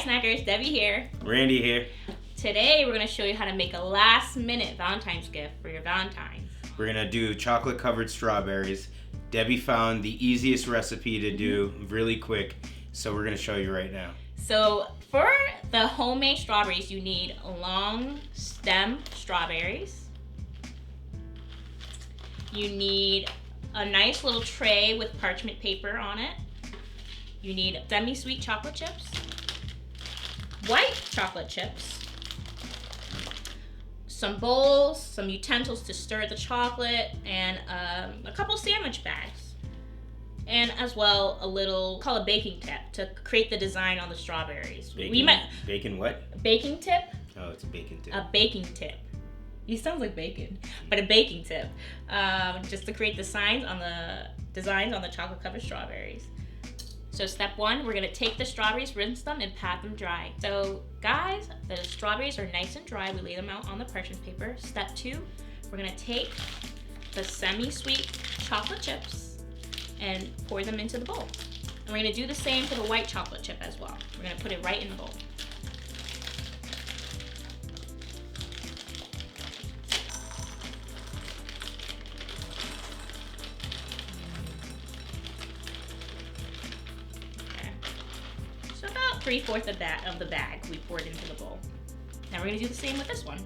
Snackers, Debbie here. Randy here. Today we're going to show you how to make a last-minute Valentine's gift for your Valentine. We're going to do chocolate-covered strawberries. Debbie found the easiest recipe to do really quick, so we're going to show you right now. So for the homemade strawberries, you need long stem strawberries. You need a nice little tray with parchment paper on it. You need semi-sweet chocolate chips, white chocolate chips, some bowls, some utensils to stir the chocolate, and a couple sandwich bags. And as well, a little, call it baking tip to create the design on the strawberries. Bacon what? Baking tip? Oh, it's a bacon tip. A baking tip. It sounds like bacon, but a baking tip. Just to create the designs on the chocolate covered strawberries. So step one, we're gonna take the strawberries, rinse them, and pat them dry. So guys, the strawberries are nice and dry. We lay them out on the parchment paper. Step two, we're gonna take the semi-sweet chocolate chips and pour them into the bowl. And we're gonna do the same for the white chocolate chip as well. We're gonna put it right in the bowl. So about 3/4 of the bag we poured into the bowl. Now we're gonna do the same with this one.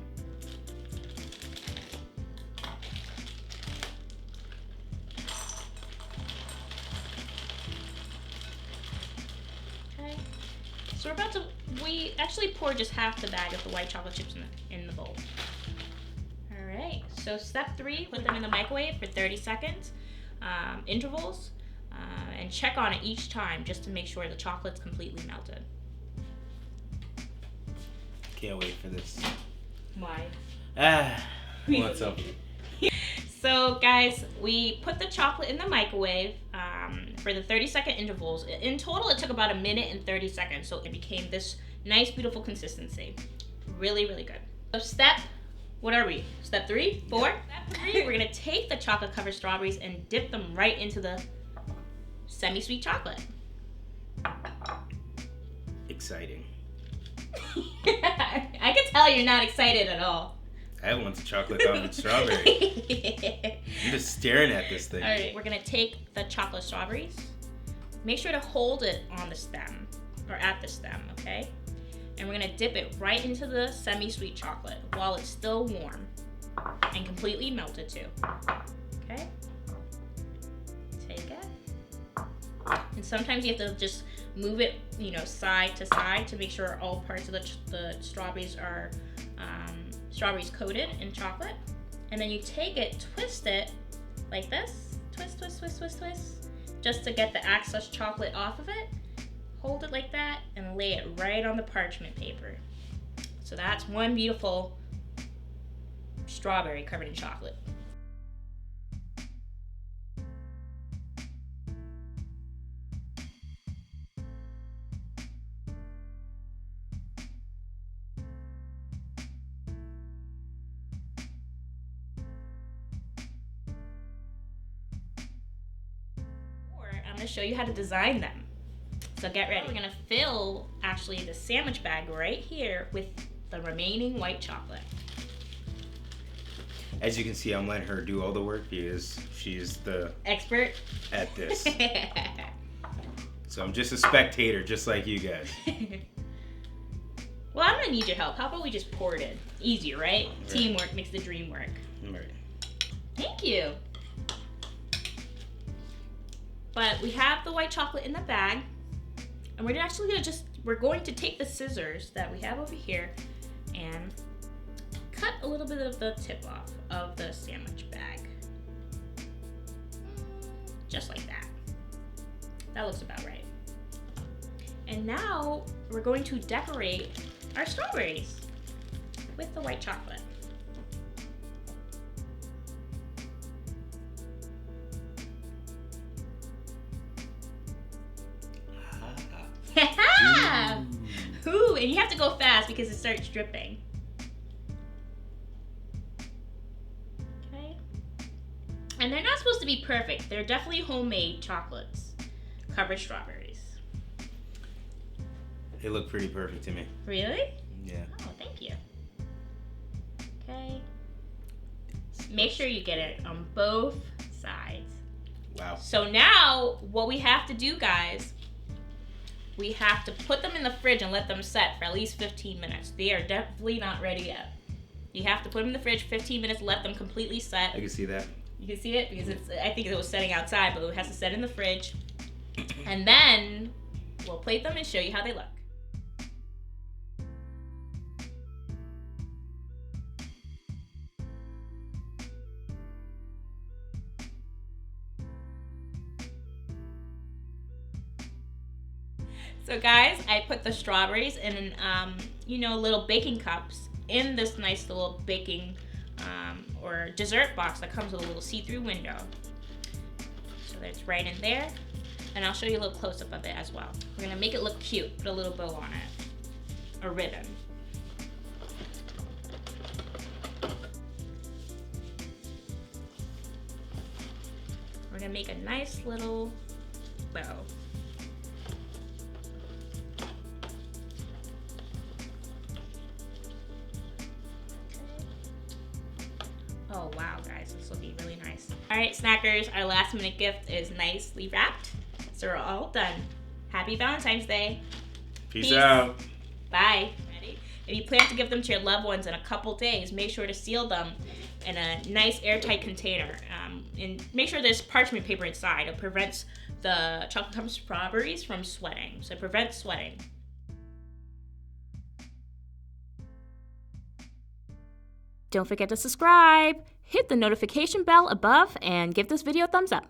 Okay. So we actually poured just half the bag of the white chocolate chips in the bowl. All right, so step three, put them in the microwave for 30 seconds, intervals. And check on it each time just to make sure the chocolate's completely melted. Can't wait for this. Why? What's up? So guys, we put the chocolate in the microwave for the 30-second intervals. In total, it took about 1 minute and 30 seconds, so it became this nice, beautiful consistency. Really, really good. So what are we? Step 3? 4? Step 3, we're gonna take the chocolate-covered strawberries and dip them right into the semi-sweet chocolate. Exciting. I can tell you're not excited at all. I want the chocolate-covered strawberry. I'm just staring at this thing. All right, we're gonna take the chocolate strawberries. Make sure to hold it on the stem, or at the stem, okay? And we're gonna dip it right into the semi-sweet chocolate while it's still warm and completely melted too. Okay? Take it. And sometimes you have to just move it, side to side to make sure all parts of the strawberries are coated in chocolate. And then you take it, twist it like this. Twist, twist, twist, twist, twist. Just to get the excess chocolate off of it. Hold it like that and lay it right on the parchment paper. So that's one beautiful strawberry covered in chocolate. I'm going to show you how to design them. So get ready. We're going to fill actually the sandwich bag right here with the remaining white chocolate. As you can see, I'm letting her do all the work because she's the expert at this. So I'm just a spectator, just like you guys. Well, I'm going to need your help. How about we just pour it in? Easier, right? Teamwork makes the dream work. Right. Thank you. But we have the white chocolate in the bag, and we're going to take the scissors that we have over here and cut a little bit of the tip off of the sandwich bag. Just like that. That looks about right. And now we're going to decorate our strawberries with the white chocolate. Ooh, and you have to go fast because it starts dripping. Okay. And they're not supposed to be perfect. They're definitely homemade chocolates, covered strawberries. They look pretty perfect to me. Really? Yeah. Oh, thank you. Okay. Make sure you get it on both sides. Wow. So now, what we have to do, guys, we have to put them in the fridge and let them set for at least 15 minutes. They are definitely not ready yet. You have to put them in the fridge 15 minutes, let them completely set. I can see that. You can see it because I think it was setting outside, but it has to set in the fridge. And then we'll plate them and show you how they look. So guys, I put the strawberries in, little baking cups in this nice little baking or dessert box that comes with a little see-through window. So that's right in there. And I'll show you a little close-up of it as well. We're gonna make it look cute, put a little bow on it, a ribbon. We're gonna make a nice little bow. Oh wow, guys, this will be really nice. All right, snackers, our last minute gift is nicely wrapped. So we're all done. Happy Valentine's Day. Peace out. Bye. Ready? If you plan to give them to your loved ones in a couple days, make sure to seal them in a nice airtight container. And make sure there's parchment paper inside. It prevents the chocolate covered strawberries from sweating. So it prevents sweating. Don't forget to subscribe, hit the notification bell above, and give this video a thumbs up.